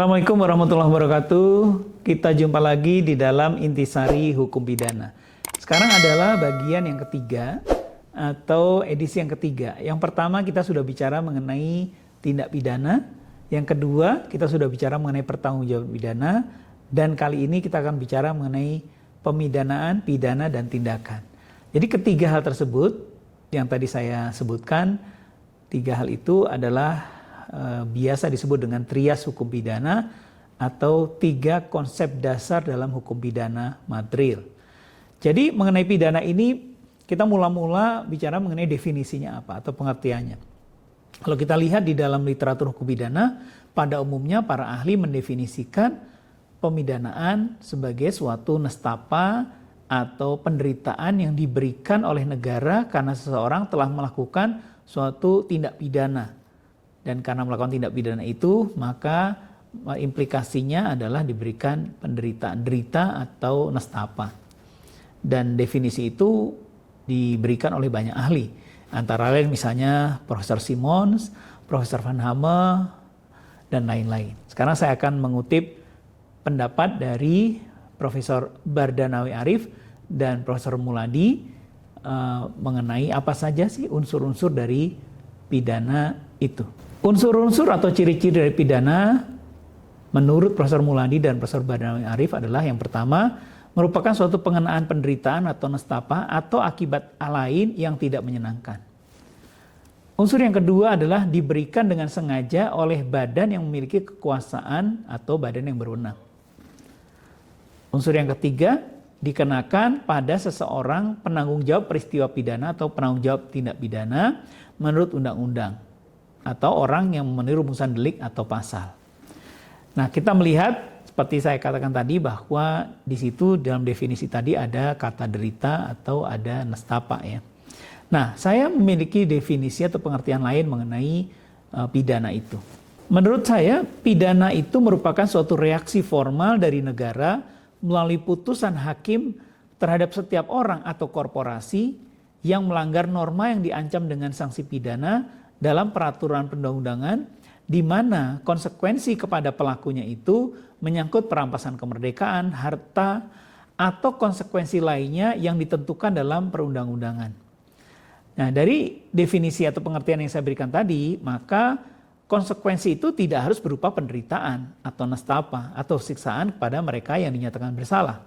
Assalamualaikum warahmatullahi wabarakatuh. Kita jumpa lagi di dalam Intisari Hukum Pidana. Sekarang adalah bagian yang ketiga atau edisi yang ketiga. Yang pertama kita sudah bicara mengenai tindak pidana. Yang kedua kita sudah bicara mengenai pertanggungjawaban pidana. Dan kali ini kita akan bicara mengenai pemidanaan, pidana, dan tindakan. Jadi ketiga hal tersebut yang tadi saya sebutkan, tiga hal itu adalah biasa disebut dengan trias hukum pidana atau tiga konsep dasar dalam hukum pidana material. Jadi mengenai pidana ini kita mula-mula bicara mengenai definisinya apa atau pengertiannya. Kalau kita lihat di dalam literatur hukum pidana, pada umumnya para ahli mendefinisikan pemidanaan sebagai suatu nestapa atau penderitaan yang diberikan oleh negara karena seseorang telah melakukan suatu tindak pidana. Dan karena melakukan tindak pidana itu, maka implikasinya adalah diberikan penderitaan, derita atau nestapa. Dan definisi itu diberikan oleh banyak ahli. Antara lain misalnya Profesor Simons, Profesor Van Hame, dan lain-lain. Sekarang saya akan mengutip pendapat dari Profesor Bardanawi Arif dan Profesor Muladi mengenai apa saja sih unsur-unsur dari pidana itu. Unsur-unsur atau ciri-ciri dari pidana menurut Profesor Muladi dan Profesor Bardanawi Arif adalah yang pertama, merupakan suatu pengenaan penderitaan atau nestapa atau akibat lain yang tidak menyenangkan. Unsur yang kedua adalah diberikan dengan sengaja oleh badan yang memiliki kekuasaan atau badan yang berwenang. Unsur yang ketiga, dikenakan pada seseorang penanggung jawab peristiwa pidana atau penanggung jawab tindak pidana menurut undang-undang atau orang yang memenuhi rumusan delik atau pasal. Nah, kita melihat seperti saya katakan tadi bahwa di situ dalam definisi tadi ada kata derita atau ada nestapa ya. Nah, saya memiliki definisi atau pengertian lain mengenai pidana itu. Menurut saya, pidana itu merupakan suatu reaksi formal dari negara melalui putusan hakim terhadap setiap orang atau korporasi yang melanggar norma yang diancam dengan sanksi pidana dalam peraturan perundang-undangan di mana konsekuensi kepada pelakunya itu menyangkut perampasan kemerdekaan, harta, atau konsekuensi lainnya yang ditentukan dalam perundang-undangan. Nah, dari definisi atau pengertian yang saya berikan tadi, maka konsekuensi itu tidak harus berupa penderitaan atau nestapa atau siksaan kepada mereka yang dinyatakan bersalah.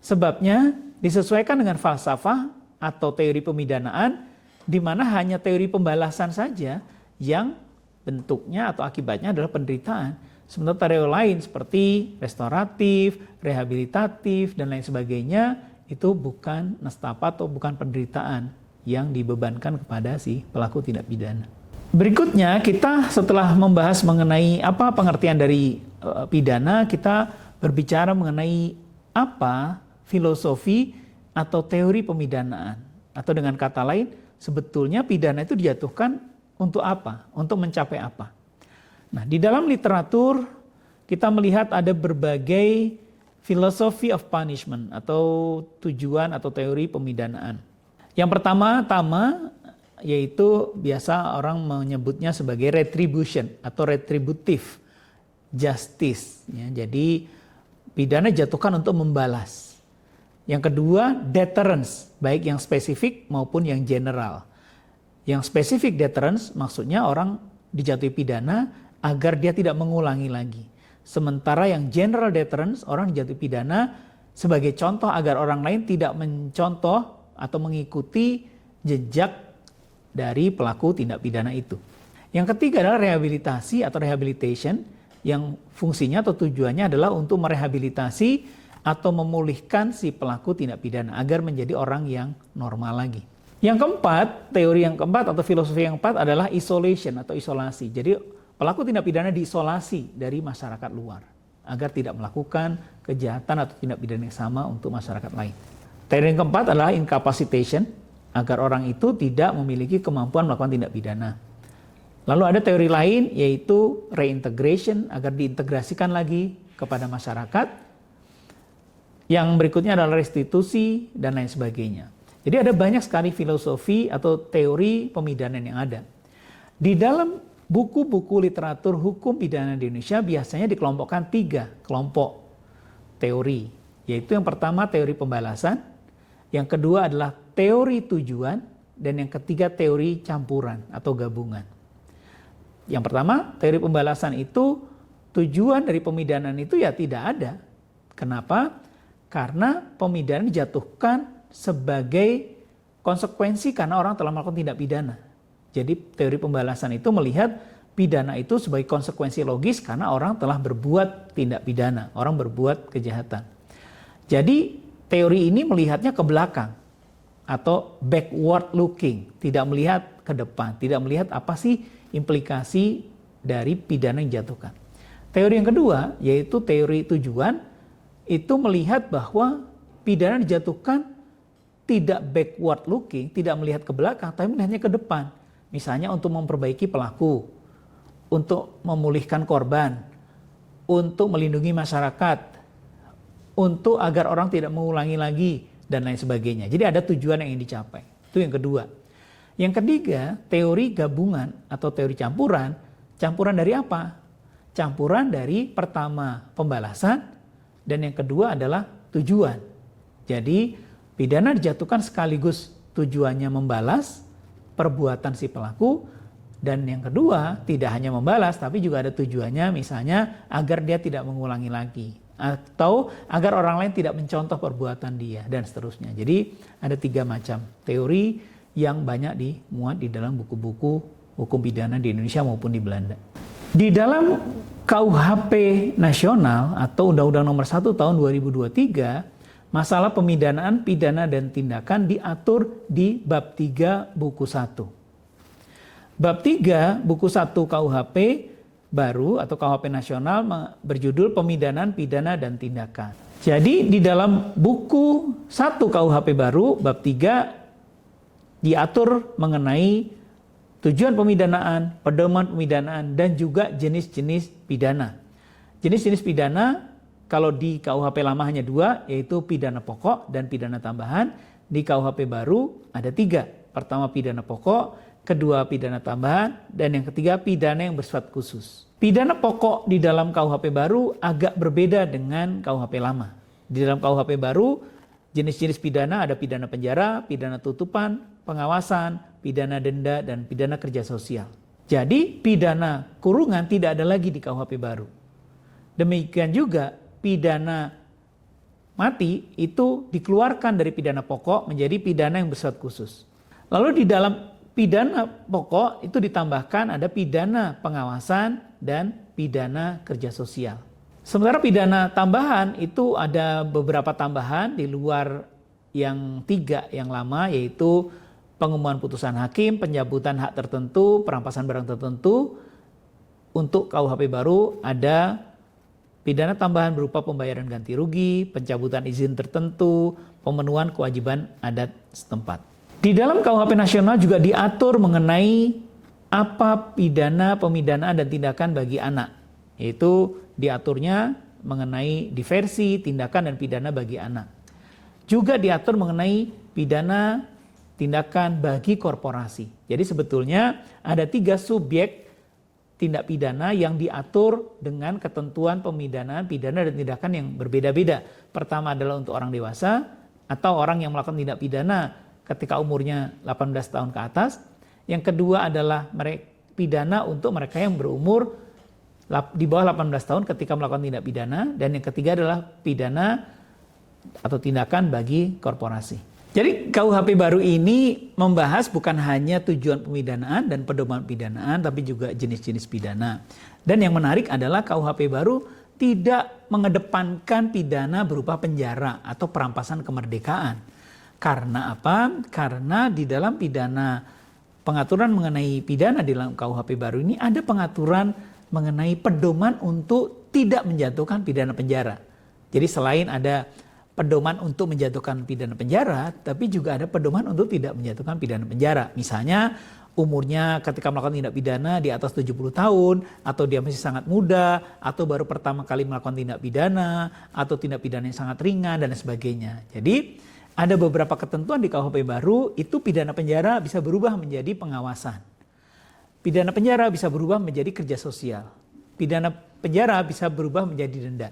Sebabnya disesuaikan dengan falsafah atau teori pemidanaan di mana hanya teori pembalasan saja yang bentuknya atau akibatnya adalah penderitaan. Sementara teori lain seperti restoratif, rehabilitatif, dan lain sebagainya itu bukan nestapa atau bukan penderitaan yang dibebankan kepada si pelaku tindak pidana. Berikutnya kita setelah membahas mengenai apa pengertian dari pidana, kita berbicara mengenai apa filosofi atau teori pemidanaan. Atau dengan kata lain, sebetulnya pidana itu dijatuhkan untuk apa? Untuk mencapai apa? Nah, di dalam literatur kita melihat ada berbagai philosophy of punishment atau tujuan atau teori pemidanaan. Yang pertama yaitu biasa orang menyebutnya sebagai retribution atau retributive justice. Ya, jadi pidana dijatuhkan untuk membalas. Yang kedua, deterrence, baik yang spesifik maupun yang general. Yang spesifik deterrence maksudnya orang dijatuhi pidana agar dia tidak mengulangi lagi. Sementara yang general deterrence, orang dijatuhi pidana sebagai contoh agar orang lain tidak mencontoh atau mengikuti jejak dari pelaku tindak pidana itu. Yang ketiga adalah rehabilitasi atau rehabilitation, yang fungsinya atau tujuannya adalah untuk merehabilitasi atau memulihkan si pelaku tindak pidana agar menjadi orang yang normal lagi. Yang keempat, teori yang keempat atau filosofi yang keempat adalah isolation atau isolasi. Jadi pelaku tindak pidana diisolasi dari masyarakat luar agar tidak melakukan kejahatan atau tindak pidana yang sama untuk masyarakat lain. Teori yang keempat adalah incapacitation, agar orang itu tidak memiliki kemampuan melakukan tindak pidana. Lalu ada teori lain yaitu reintegration, agar diintegrasikan lagi kepada masyarakat. Yang berikutnya adalah restitusi dan lain sebagainya. Jadi ada banyak sekali filosofi atau teori pemidanaan yang ada. Di dalam buku-buku literatur hukum pidana di Indonesia biasanya dikelompokkan 3 kelompok teori. Yaitu yang pertama teori pembalasan, yang kedua adalah teori tujuan, dan yang ketiga teori campuran atau gabungan. Yang pertama, teori pembalasan itu tujuan dari pemidanaan itu ya tidak ada. Kenapa? Karena pemidanaan dijatuhkan sebagai konsekuensi karena orang telah melakukan tindak pidana. Jadi teori pembalasan itu melihat pidana itu sebagai konsekuensi logis karena orang telah berbuat tindak pidana, orang berbuat kejahatan. Jadi teori ini melihatnya ke belakang atau backward looking, tidak melihat ke depan, tidak melihat apa sih implikasi dari pidana yang dijatuhkan. Teori yang kedua yaitu teori tujuan itu melihat bahwa pidana dijatuhkan tidak backward looking, tidak melihat ke belakang, tapi melihatnya ke depan. Misalnya untuk memperbaiki pelaku, untuk memulihkan korban, untuk melindungi masyarakat, untuk agar orang tidak mengulangi lagi, dan lain sebagainya. Jadi ada tujuan yang ingin dicapai. Itu yang kedua. Yang ketiga, teori gabungan atau teori campuran. Campuran dari apa? Campuran dari pertama pembalasan, dan yang kedua adalah tujuan. Jadi pidana dijatuhkan sekaligus tujuannya membalas perbuatan si pelaku, dan yang kedua tidak hanya membalas tapi juga ada tujuannya misalnya agar dia tidak mengulangi lagi atau agar orang lain tidak mencontoh perbuatan dia dan seterusnya. Jadi ada 3 macam teori yang banyak dimuat di dalam buku-buku hukum pidana di Indonesia maupun di Belanda. Di dalam KUHP nasional atau Undang-Undang Nomor 1 Tahun 2023, masalah pemidanaan, pidana, dan tindakan diatur di bab 3 buku 1. Bab 3 buku 1 KUHP baru atau KUHP nasional berjudul Pemidanaan, Pidana, dan Tindakan. Jadi di dalam buku 1 KUHP baru bab 3 diatur mengenai tujuan pemidanaan, pedoman pemidanaan, dan juga jenis-jenis pidana. Jenis-jenis pidana kalau di KUHP lama hanya 2, yaitu pidana pokok dan pidana tambahan. Di KUHP baru ada 3. Pertama pidana pokok, kedua pidana tambahan, dan yang ketiga pidana yang bersifat khusus. Pidana pokok di dalam KUHP baru agak berbeda dengan KUHP lama. Di dalam KUHP baru, jenis-jenis pidana ada pidana penjara, pidana tutupan, pengawasan, pidana denda, dan pidana kerja sosial. Jadi pidana kurungan tidak ada lagi di KUHP baru. Demikian juga pidana mati itu dikeluarkan dari pidana pokok menjadi pidana yang bersifat khusus. Lalu di dalam pidana pokok itu ditambahkan ada pidana pengawasan dan pidana kerja sosial. Sementara pidana tambahan itu ada beberapa tambahan di luar yang 3 yang lama, yaitu pengumuman putusan hakim, pencabutan hak tertentu, perampasan barang tertentu. Untuk KUHP baru ada pidana tambahan berupa pembayaran ganti rugi, pencabutan izin tertentu, pemenuhan kewajiban adat setempat. Di dalam KUHP nasional juga diatur mengenai apa pidana, pemidanaan, dan tindakan bagi anak. Yaitu diaturnya mengenai diversi, tindakan, dan pidana bagi anak. Juga diatur mengenai pidana, tindakan bagi korporasi. Jadi sebetulnya ada 3 subjek tindak pidana yang diatur dengan ketentuan pemidanaan, pidana, dan tindakan yang berbeda-beda. Pertama adalah untuk orang dewasa atau orang yang melakukan tindak pidana ketika umurnya 18 tahun ke atas. Yang kedua adalah pidana untuk mereka yang berumur di bawah 18 tahun ketika melakukan tindak pidana. Dan yang ketiga adalah pidana atau tindakan bagi korporasi. Jadi KUHP baru ini membahas bukan hanya tujuan pemidanaan dan pedoman pidanaan, tapi juga jenis-jenis pidana. Dan yang menarik adalah KUHP baru tidak mengedepankan pidana berupa penjara atau perampasan kemerdekaan. Karena apa? Karena di dalam pidana, pengaturan mengenai pidana di dalam KUHP baru ini ada pengaturan mengenai pedoman untuk tidak menjatuhkan pidana penjara. Jadi selain ada pedoman untuk menjatuhkan pidana penjara, tapi juga ada pedoman untuk tidak menjatuhkan pidana penjara. Misalnya umurnya ketika melakukan tindak pidana di atas 70 tahun, atau dia masih sangat muda, atau baru pertama kali melakukan tindak pidana, atau tindak pidana yang sangat ringan, dan sebagainya. Jadi ada beberapa ketentuan di KUHP baru, itu pidana penjara bisa berubah menjadi pengawasan. Pidana penjara bisa berubah menjadi kerja sosial. Pidana penjara bisa berubah menjadi denda.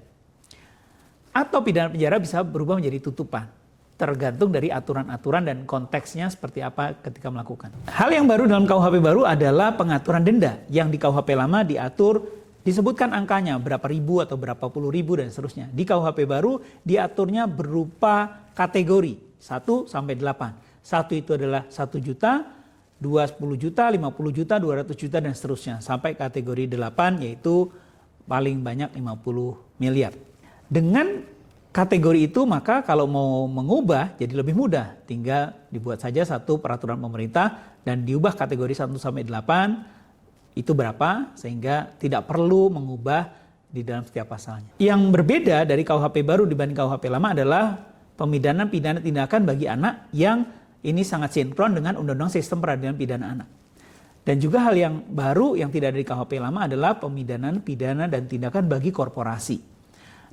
Atau pidana penjara bisa berubah menjadi tutupan. Tergantung dari aturan-aturan dan konteksnya seperti apa ketika melakukan. Hal yang baru dalam KUHP baru adalah pengaturan denda. Yang di KUHP lama diatur, disebutkan angkanya berapa ribu atau berapa puluh ribu dan seterusnya. Di KUHP baru diaturnya berupa kategori 1 sampai 8. 1 itu adalah 1 juta, 2 10 juta, 50 juta, 200 juta dan seterusnya. Sampai kategori 8 yaitu paling banyak 50 miliar. Dengan kategori itu maka kalau mau mengubah jadi lebih mudah. Tinggal dibuat saja satu peraturan pemerintah dan diubah kategori 1 sampai 8 itu berapa sehingga tidak perlu mengubah di dalam setiap pasalnya. Yang berbeda dari KUHP baru dibanding KUHP lama adalah pemidanan pidana tindakan bagi anak yang ini sangat sinkron dengan Undang-Undang Sistem Peradilan Pidana Anak. Dan juga hal yang baru yang tidak ada di KUHP lama adalah pemidanan pidana dan tindakan bagi korporasi.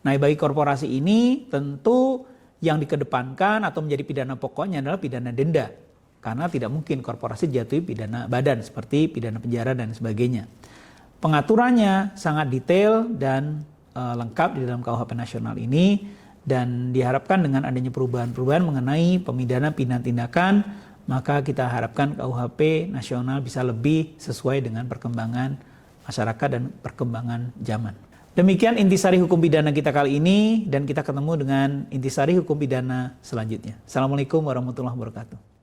Nah, bagi korporasi ini tentu yang dikedepankan atau menjadi pidana pokoknya adalah pidana denda. Karena tidak mungkin korporasi jatuhi pidana badan seperti pidana penjara dan sebagainya. Pengaturannya sangat detail dan lengkap di dalam KUHP nasional ini. Dan diharapkan dengan adanya perubahan-perubahan mengenai pemidanan pidana tindakan, maka kita harapkan KUHP nasional bisa lebih sesuai dengan perkembangan masyarakat dan perkembangan zaman. Demikian intisari hukum pidana kita kali ini dan kita ketemu dengan intisari hukum pidana selanjutnya. Assalamualaikum warahmatullahi wabarakatuh.